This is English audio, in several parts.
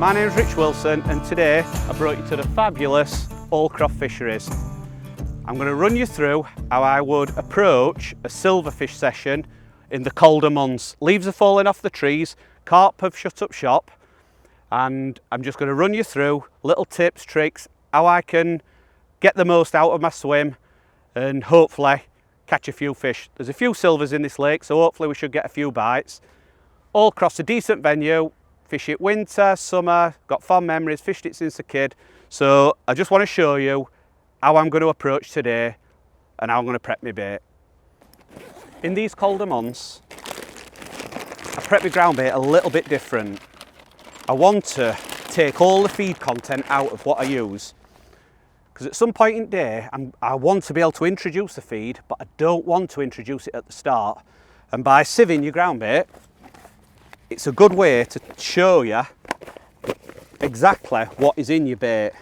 My name is Rich Wilson and today I brought you to the fabulous Hallcroft Fisheries. I'm going to run you through how I would approach a silverfish session in the colder months. Leaves are falling off the trees, carp have shut up shop, and I'm just going to run you through little tips, tricks, how I can get the most out of my swim and hopefully catch a few fish. There's a few silvers in this lake, so hopefully we should get a few bites. Hallcroft's a decent venue. Fish it winter, summer, got fond memories, fished it since a kid. So I just want to show you how I'm going to approach today and how I'm going to prep my bait. In these colder months, I prep my ground bait a little bit different. I want to take all the feed content out of what I use, because at some point in the day, I want to be able to introduce the feed, but I don't want to introduce it at the start. And by sieving your ground bait, it's a good way to show you exactly what is in your bait.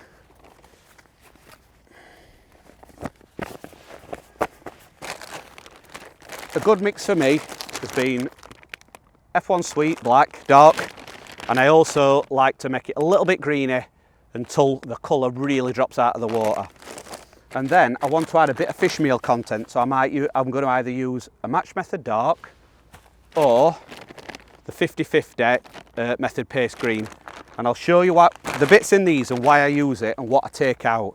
A good mix for me has been F1 Sweet, black, dark, and I also like to make it a little bit greeny until the colour really drops out of the water. And then I want to add a bit of fish meal content, so I'm going to either use a match method dark or the 50/50 method paste green, and I'll show you what the bits in these and why I use it and what I take out.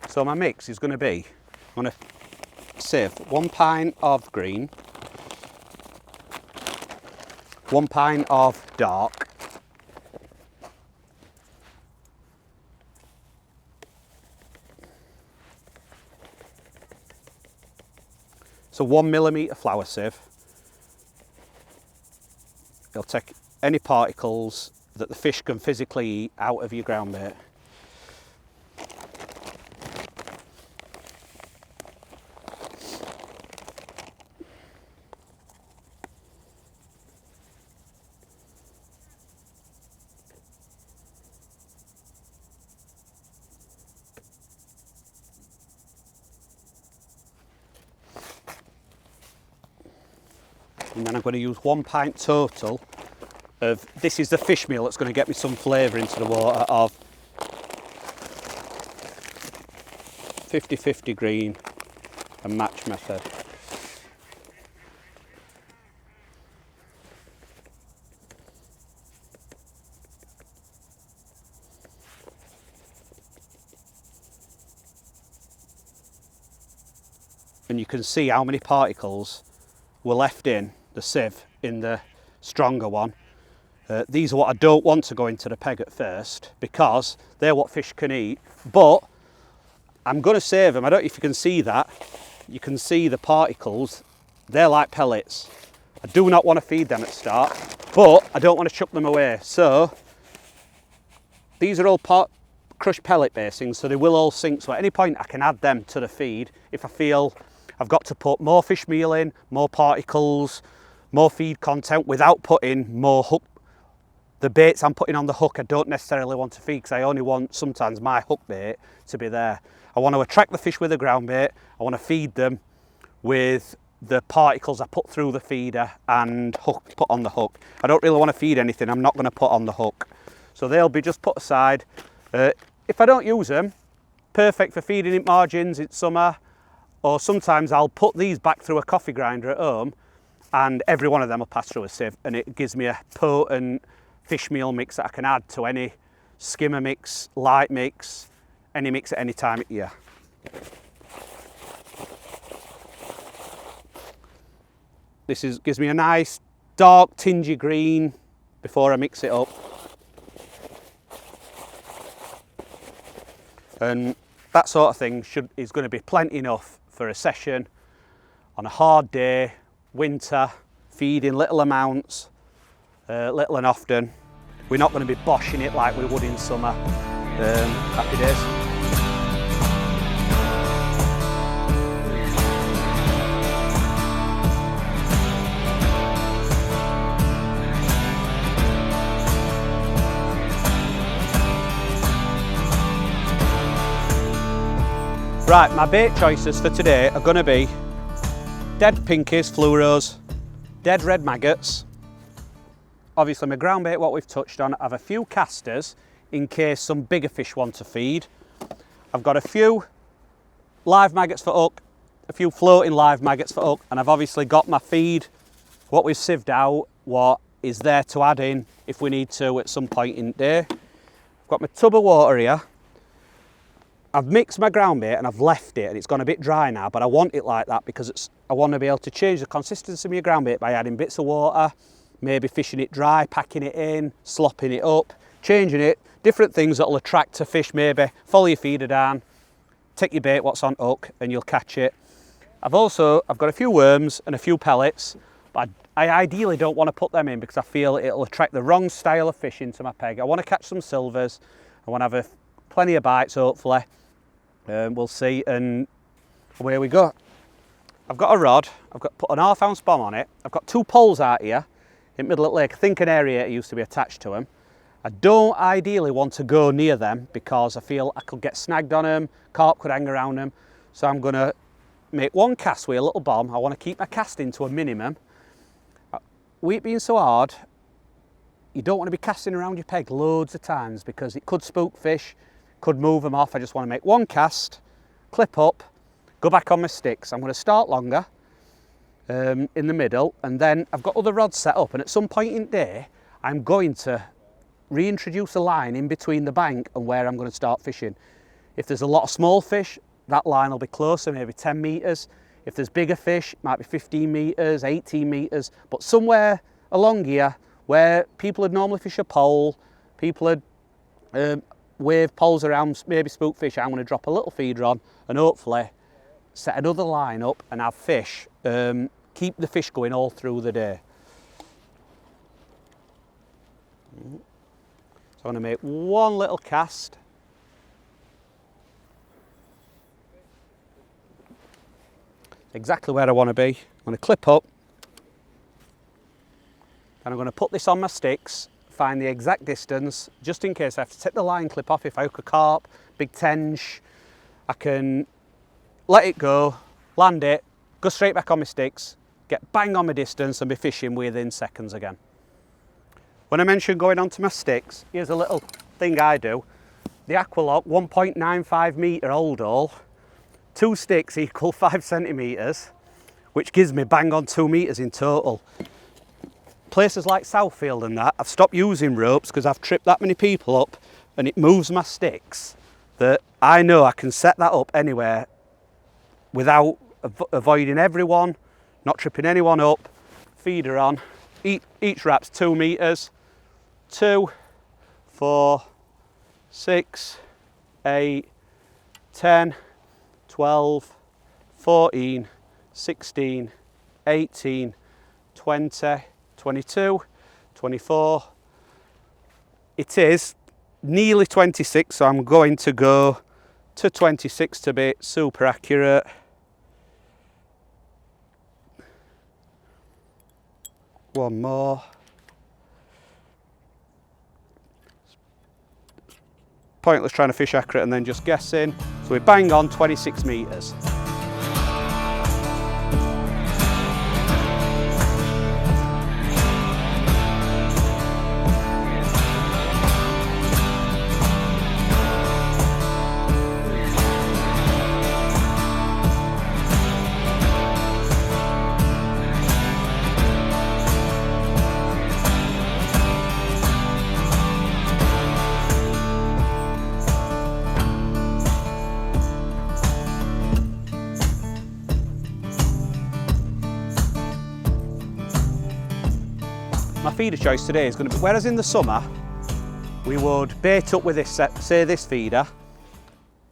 So my mix is going to be, I'm going to sieve 1 pint of green, 1 pint of dark, so 1mm flour sieve. It'll take any particles that the fish can physically eat out of your ground bait. And then I'm going to use 1 pint total of, this is the fish meal that's going to get me some flavour into the water, of 50/50 green and match method. And you can see how many particles were left in the sieve in the stronger one. These are what I don't want to go into the peg at first, because they're what fish can eat, but I'm going to save them. I don't know if you can see that. You can see the particles, they're like pellets. I do not want to feed them at the start, but I don't want to chuck them away. So these are all crushed pellet basings, so they will all sink. So at any point I can add them to the feed if I feel I've got to put more fish meal in, more particles, more feed content without putting more hook. The baits I'm putting on the hook I don't necessarily want to feed, because I only want sometimes my hook bait to be there. I want to attract the fish with the ground bait. I want to feed them with the particles I put through the feeder and put on the hook. I don't really want to feed anything I'm not going to put on the hook. So they'll be just put aside. If I don't use them, perfect for feeding in margins in summer, or sometimes I'll put these back through a coffee grinder at home and every one of them will pass through a sieve, and it gives me a potent fish meal mix that I can add to any skimmer mix, light mix, any mix at any time of year. This gives me a nice dark tingy green before I mix it up. And that sort of thing is going to be plenty enough for a session on a hard day, winter, feeding little amounts, little and often. We're not going to be boshing it like we would in summer. Happy days. Right, my bait choices for today are going to be dead pinkies, fluoros, dead red maggots, obviously my ground bait, what we've touched on. I have a few casters in case some bigger fish want to feed. I've got a few live maggots for hook, a few floating live maggots for hook, and I've obviously got my feed, what we've sieved out, what is there to add in if we need to at some point in the day. I've got my tub of water here. I've mixed my ground bait and I've left it, and it's gone a bit dry now, but I want it like that because I want to be able to change the consistency of my ground bait by adding bits of water, maybe fishing it dry, packing it in, slopping it up, changing it, different things that will attract a fish maybe. Follow your feeder down, take your bait, what's on hook, and you'll catch it. I've got a few worms and a few pellets, but I ideally don't want to put them in because I feel it'll attract the wrong style of fish into my peg. I want to catch some silvers, I want to have plenty of bites hopefully. We'll see, and away we go. I've got a rod, I've put an ½ ounce bomb on it. I've got 2 poles out here in the middle of the lake. I think an aerator used to be attached to them. I don't ideally want to go near them because I feel I could get snagged on them, carp could hang around them. So I'm going to make one cast with a little bomb. I want to keep my casting to a minimum. With it being so hard, you don't want to be casting around your peg loads of times because it could spook fish, could move them off. I just want to make one cast, clip up, go back on my sticks. I'm going to start longer in the middle, and then I've got other rods set up, and at some point in the day I'm going to reintroduce a line in between the bank and where I'm going to start fishing. If there's a lot of small fish, that line will be closer, maybe 10 metres. If there's bigger fish, it might be 15 metres, 18 metres, but somewhere along here where people would normally fish a pole, people would wave poles around, maybe spook fish, I'm going to drop a little feeder on and hopefully set another line up and have fish, keep the fish going all through the day. So I'm going to make one little cast. Exactly where I want to be. I'm going to clip up. And I'm going to put this on my sticks, find the exact distance, just in case I have to take the line clip off if I hook a carp, big tench. I can let it go, land it, go straight back on my sticks, get bang on my distance and be fishing within seconds again. When I mentioned going onto my sticks, here's a little thing I do. The Aqualock 1.95 metre old haul, 2 sticks equal 5 centimetres, which gives me bang on 2 metres in total. Places like Southfield and that, I've stopped using ropes because I've tripped that many people up and it moves my sticks that I know I can set that up anywhere without avoiding everyone, not tripping anyone up, feeder on. Each wrap's 2 metres, 2, 4, 6, 8, 10, 12, 14, 16, 18, 20, 22, 24. It is nearly 26, so I'm going to go to 26 to be super accurate. One more. Pointless trying to fish accurate and then just guessing. So we bang on 26 metres. My feeder choice today is going to be, whereas in the summer we would bait up with this, say this feeder,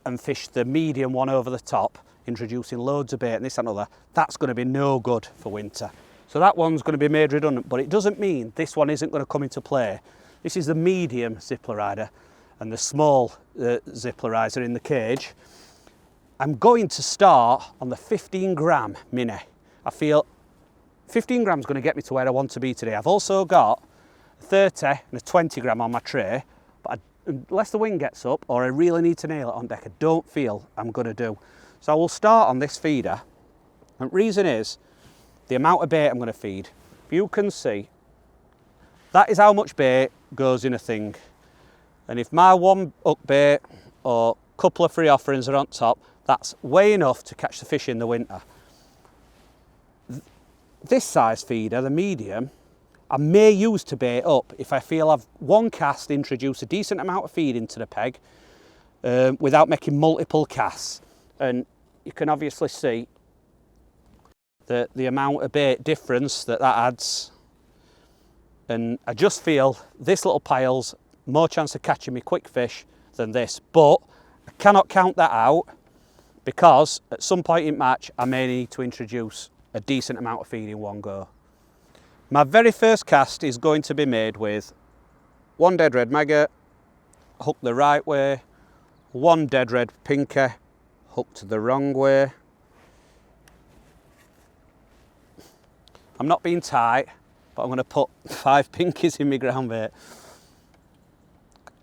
and fish the medium one over the top, introducing loads of bait and this and other, that's going to be no good for winter. So that one's going to be made redundant, but it doesn't mean this one isn't going to come into play. This is the medium zippler rider and the small zippler riser in the cage. I'm going to start on the 15 gram mini. I feel 15 grams going to get me to where I want to be today. I've also got a 30 and a 20 gram on my tray, but unless the wind gets up or I really need to nail it on deck, I don't feel I'm going to do. So I will start on this feeder. And the reason is the amount of bait I'm going to feed. If you can see, That is how much bait goes in a thing. And if my one hook bait or couple of free offerings are on top, that's way enough to catch the fish in the winter. This size feeder, the medium, I may use to bait up if I feel I've one cast introduce a decent amount of feed into the peg without making multiple casts. And you can obviously see the amount of bait difference that adds. And I just feel this little pile's more chance of catching me quick fish than this. But I cannot count that out because at some point in match I may need to introduce a decent amount of feed in one go. My very first cast is going to be made with one dead red maggot, hooked the right way, one dead red pinker, hooked the wrong way. I'm not being tight, but I'm going to put 5 pinkies in my ground bait.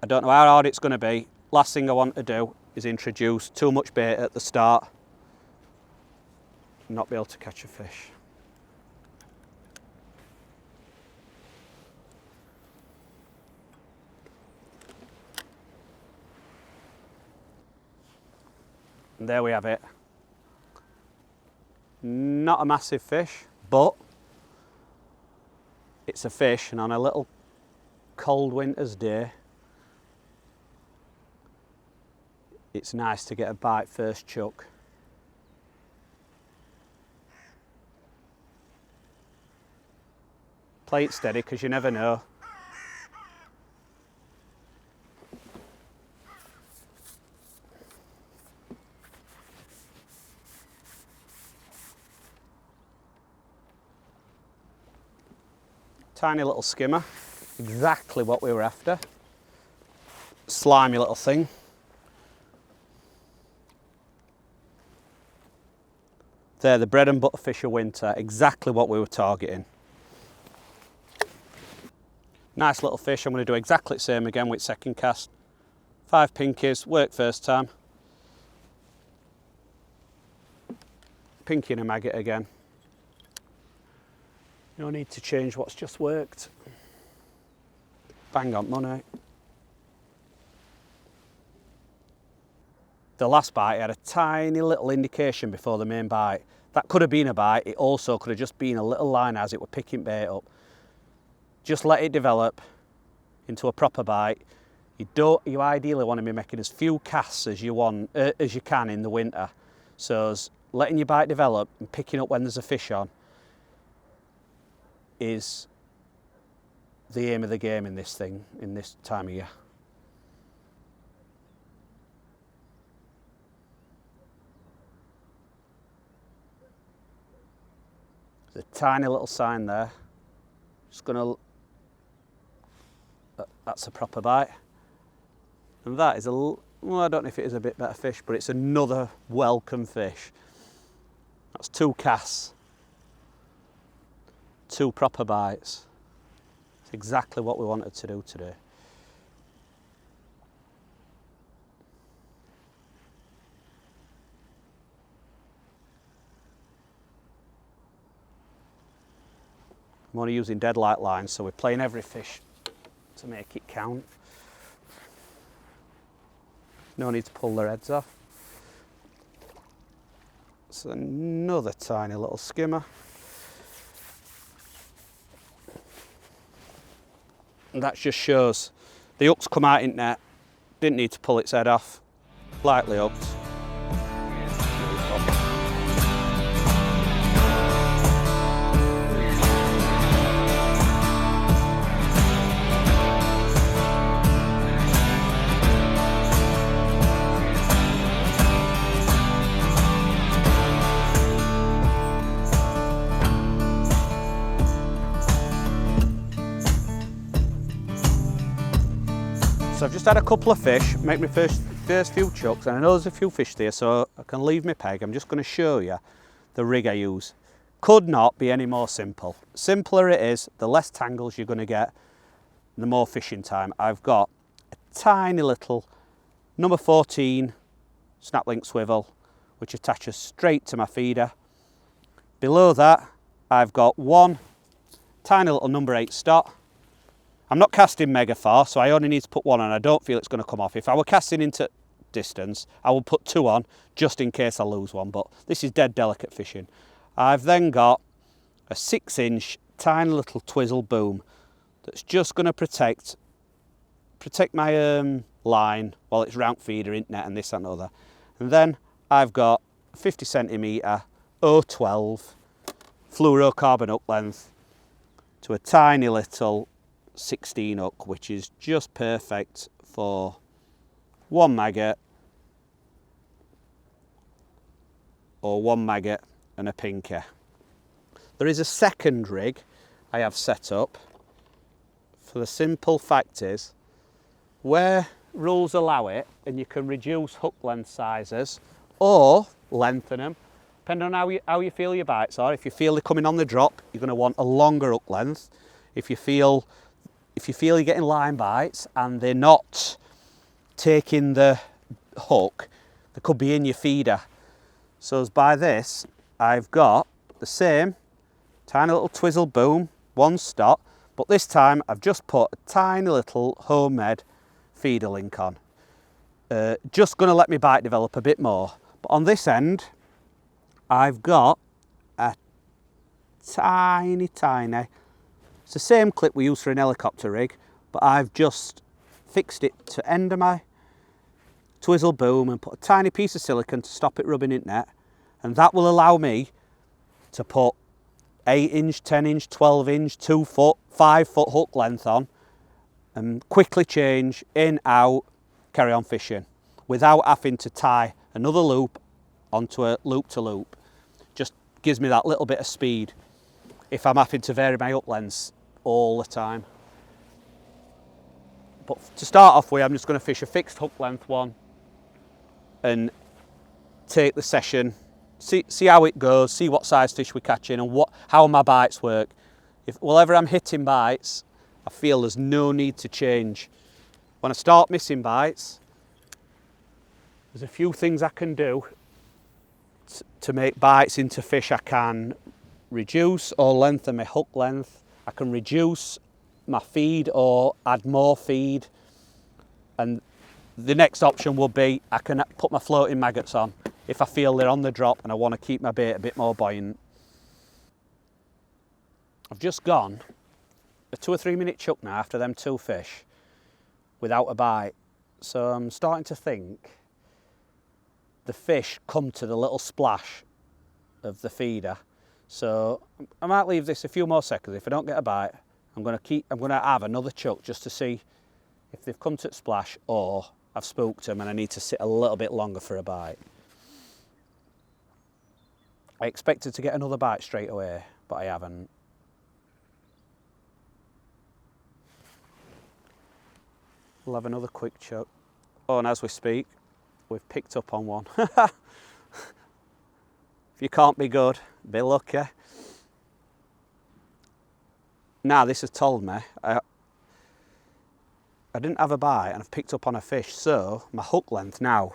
I don't know how hard it's going to be. Last thing I want to do is introduce too much bait at the start and not be able to catch a fish. And there we have it. Not a massive fish, but it's a fish, and on a little cold winter's day, it's nice to get a bite first chuck. Play it steady because you never know. Tiny little skimmer, exactly what we were after. Slimy little thing. They're the bread and butter fish of winter, exactly what we were targeting. Nice little fish. I'm going to do exactly the same again with second cast. 5 pinkies, worked first time. Pinky and a maggot again. No need to change what's just worked. Bang on money. The last bite had a tiny little indication before the main bite. That could have been a bite. It also could have just been a little line as it were picking bait up. Just let it develop into a proper bite. You ideally want to be making as few casts as you can in the winter. So letting your bite develop and picking up when there's a fish on is the aim of the game in this thing, in this time of year. There's a tiny little sign there. Just gonna, that's a proper bite. And that is well, I don't know if it is a bit better fish, but it's another welcome fish. That's 2 casts. 2 proper bites. It's exactly what we wanted to do today. I'm only using dead light lines, so we're playing every fish to make it count. No need to pull their heads off. It's another tiny little skimmer. And that just shows the hooks come out in net, didn't need to pull its head off, lightly hooked. So I've just had a couple of fish, make my first few chucks, and I know there's a few fish there, so I can leave my peg. I'm just going to show you the rig I use. Could not be any more simple. Simpler it is, the less tangles you're going to get, the more fishing time. I've got a tiny little number 14 snap link swivel, which attaches straight to my feeder. Below that, I've got one tiny little number 8 stot, I'm not casting mega far, so I only need to put one on. I don't feel it's going to come off. If I were casting into distance, I would put 2 on just in case I lose one, but this is dead delicate fishing. I've then got a 6-inch tiny little twizzle boom that's just going to protect my line while it's round feeder, internet and this and other. And then I've got a 50 centimetre 012 fluorocarbon hook length to a tiny little 16 hook, which is just perfect for 1 maggot or 1 maggot and a pinky. There is a second rig I have set up for the simple fact is where rules allow it, and you can reduce hook length sizes or lengthen them depending on how you feel your bites are. If you feel they're coming on the drop, you're going to want a longer hook length. If you feel you're getting line bites and they're not taking the hook, they could be in your feeder. So as by this, I've got the same tiny little twizzle boom, 1 stop, but this time I've just put a tiny little homemade feeder link on. Just going to let my bite develop a bit more. But on this end, I've got a tiny, it's the same clip we use for an helicopter rig, but I've just fixed it to end of my twizzle boom and put a tiny piece of silicone to stop it rubbing into net, and that will allow me to put 8-inch, 10-inch, 12-inch, 2 foot, 5 foot hook length on and quickly change in, out, carry on fishing without having to tie another loop onto a loop to loop. Just gives me that little bit of speed if I'm having to vary my hook lengths all the time. But to start off with, I'm just going to fish a fixed hook length one and take the session, see how it goes, see what size fish we're catching and how my bites work. If whenever I'm hitting bites, I feel there's no need to change. When I start missing bites, there's a few things I can do to make bites into fish. I can reduce or lengthen my hook length. I can reduce my feed or add more feed. And the next option will be I can put my floating maggots on if I feel they're on the drop and I want to keep my bait a bit more buoyant. I've just gone a 2 or 3 minute chuck now after them 2 fish without a bite. So I'm starting to think the fish come to the little splash of the feeder. So I might leave this a few more seconds. If I don't get a bite, I'm going to have another chuck just to see if they've come to the splash or I've spooked them and I need to sit a little bit longer for a bite. I expected to get another bite straight away, but I haven't. We'll have another quick chuck. Oh, and as we speak, we've picked up on one. If you can't be good, be lucky. Now this has told me I didn't have a bite and I've picked up on a fish, so my hook length now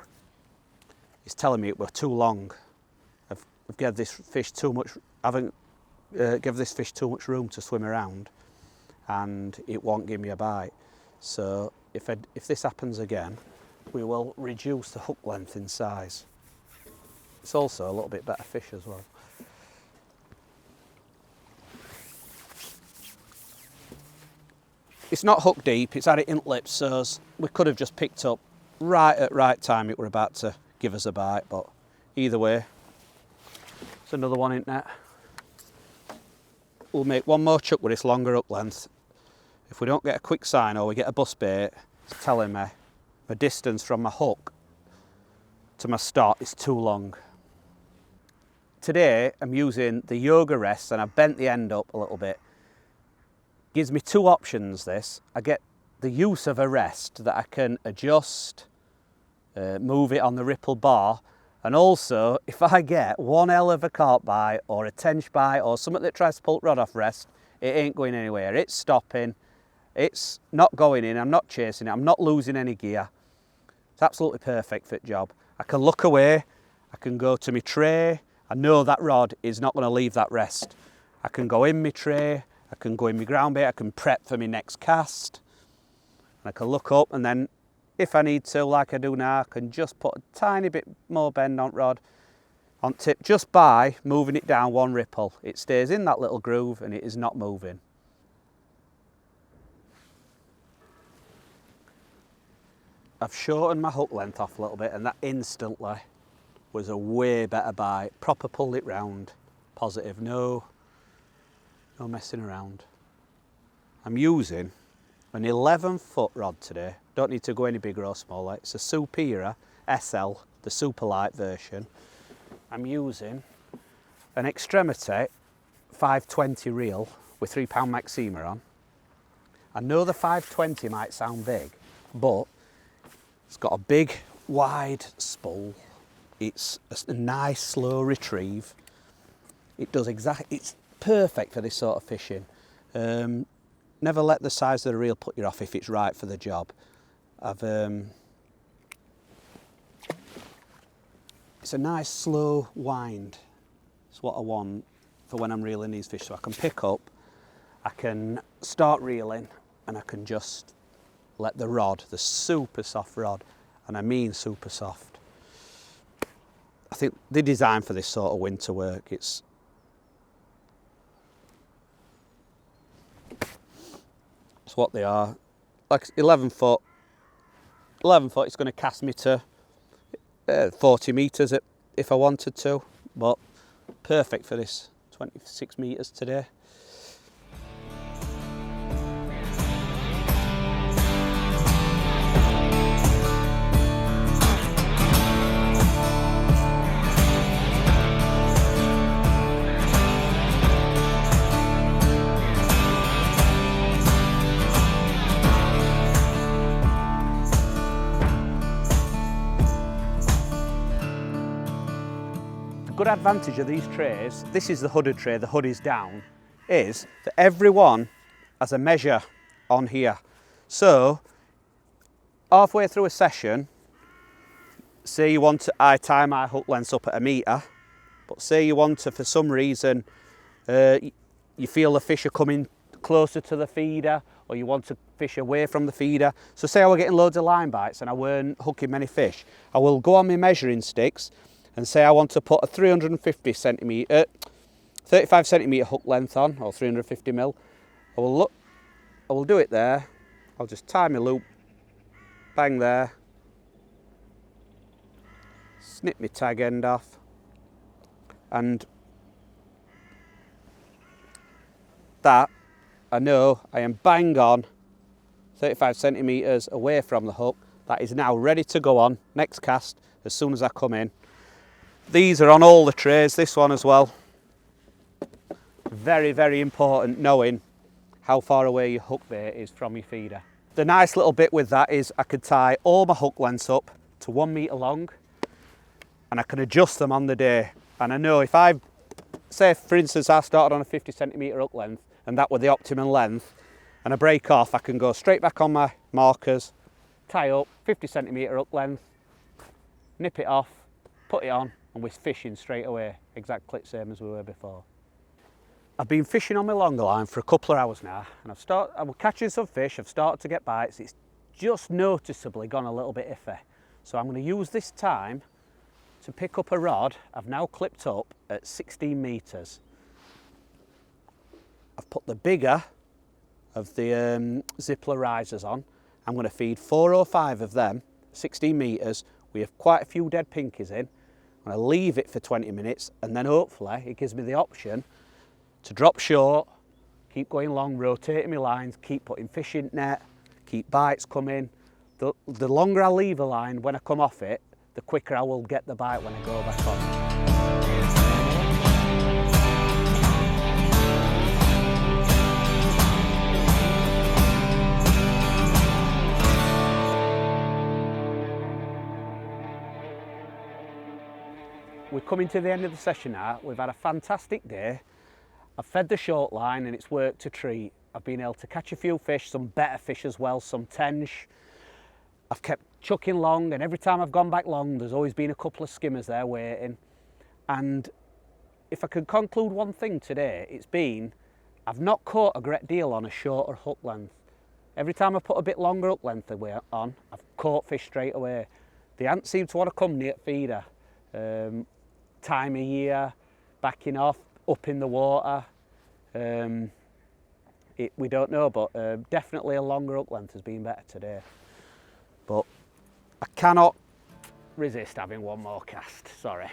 is telling me it were too long. I've given this fish too much. I haven't given this fish too much room to swim around, and it won't give me a bite. So if this happens again, we will reduce the hook length in size. It's also a little bit better fish as well. It's not hook deep, it's had it in lips, so we could have just picked up right at right time it were about to give us a bite, but either way, it's another one in net. We'll make one more chuck with this longer hook length. If we don't get a quick sign or we get a bus bait, it's telling me the distance from my hook to my start is too long. Today I'm using the yoga rest and I've bent the end up a little bit. Gives me 2 options this. I get the use of a rest that I can adjust, move it on the ripple bar, and also if I get one hell of a carp bite or a tench bite or something that tries to pull the rod off rest, it ain't going anywhere. It's stopping, it's not going in, I'm not chasing it, I'm not losing any gear. It's absolutely perfect for the job. I can look away, I can go to my tray, I know that rod is not going to leave that rest. I can go in my tray I can go in my ground bait, I can prep for my next cast. And I can look up, and then if I need to, like I do now, I can just put a tiny bit more bend on rod, on tip, just by moving it down one ripple. It stays in that little groove and it is not moving. I've shortened my hook length off a little bit, and that instantly was a way better bite. Proper pulled it round, positive, no messing around. I'm using an 11-foot rod today. Don't need to go any bigger or smaller. It's a Superior SL, the super light version. I'm using an Extremity 520 reel with 3 pound Maxima on. I know the 520 might sound big, but it's got a big, wide spool. It's a nice, slow retrieve. It's perfect for this sort of fishing. Never let the size of the reel put you off if it's right for the job. It's a nice, slow wind. It's what I want for when I'm reeling these fish. So I can pick up, I can start reeling, and I can just let the rod, the super soft rod, and I mean super soft. I think they're designed for this sort of winter work. It's what they are. Like 11 foot, it's going to cast me to 40 metres if I wanted to, but perfect for this 26 metres today. Good advantage of these trays, this is the hooded tray, the hood is down, is that everyone has a measure on here. So halfway through a session, say you want to, I tie my hook lengths up at 1 metre, but say you want to, for some reason, you feel the fish are coming closer to the feeder, or you want to fish away from the feeder. So say I were getting loads of line bites and I weren't hooking many fish, I will go on my measuring sticks and say I want to put a 35 centimetre hook length on, or 350 mil. I will do it there. I'll just tie my loop, bang there, snip my tag end off, and that I know I am bang on 35 centimetres away from the hook. That is now ready to go on next cast as soon as I come in. These are on all the trays, this one as well. Very, very important knowing how far away your hook bait is from your feeder. The nice little bit with that is I could tie all my hook lengths up to 1 metre long, and I can adjust them on the day. And I know if I, say for instance I started on a 50 centimetre hook length and that were the optimum length, and I break off, I can go straight back on my markers, tie up 50 centimetre hook length, nip it off, put it on, and we're fishing straight away, exactly the same as we were before. I've been fishing on my longer line for a couple of hours now, and I'm catching some fish, I've started to get bites. It's just noticeably gone a little bit iffy. So I'm going to use this time to pick up a rod I've now clipped up at 16 metres. I've put the bigger of the Zippler risers on. I'm going to feed 4 or 5 of them, 16 metres. We have quite a few dead pinkies in. I'm going to leave it for 20 minutes, and then hopefully it gives me the option to drop short, keep going long, rotating my lines, keep putting fish in net, keep bites coming. The longer I leave a line when I come off it, the quicker I will get the bite when I go back on. We're coming to the end of the session now. We've had a fantastic day. I've fed the short line and it's worked a treat. I've been able to catch a few fish, some better fish as well, some tench. I've kept chucking long, and every time I've gone back long, there's always been a couple of skimmers there waiting. And if I could conclude one thing today, it's been I've not caught a great deal on a shorter hook length. Every time I put a bit longer hook length away on, I've caught fish straight away. They haven't seemed to want to come near feeder. Time of year, backing off, up in the water. We don't know, but definitely a longer hook length has been better today. But I cannot resist having one more cast, sorry.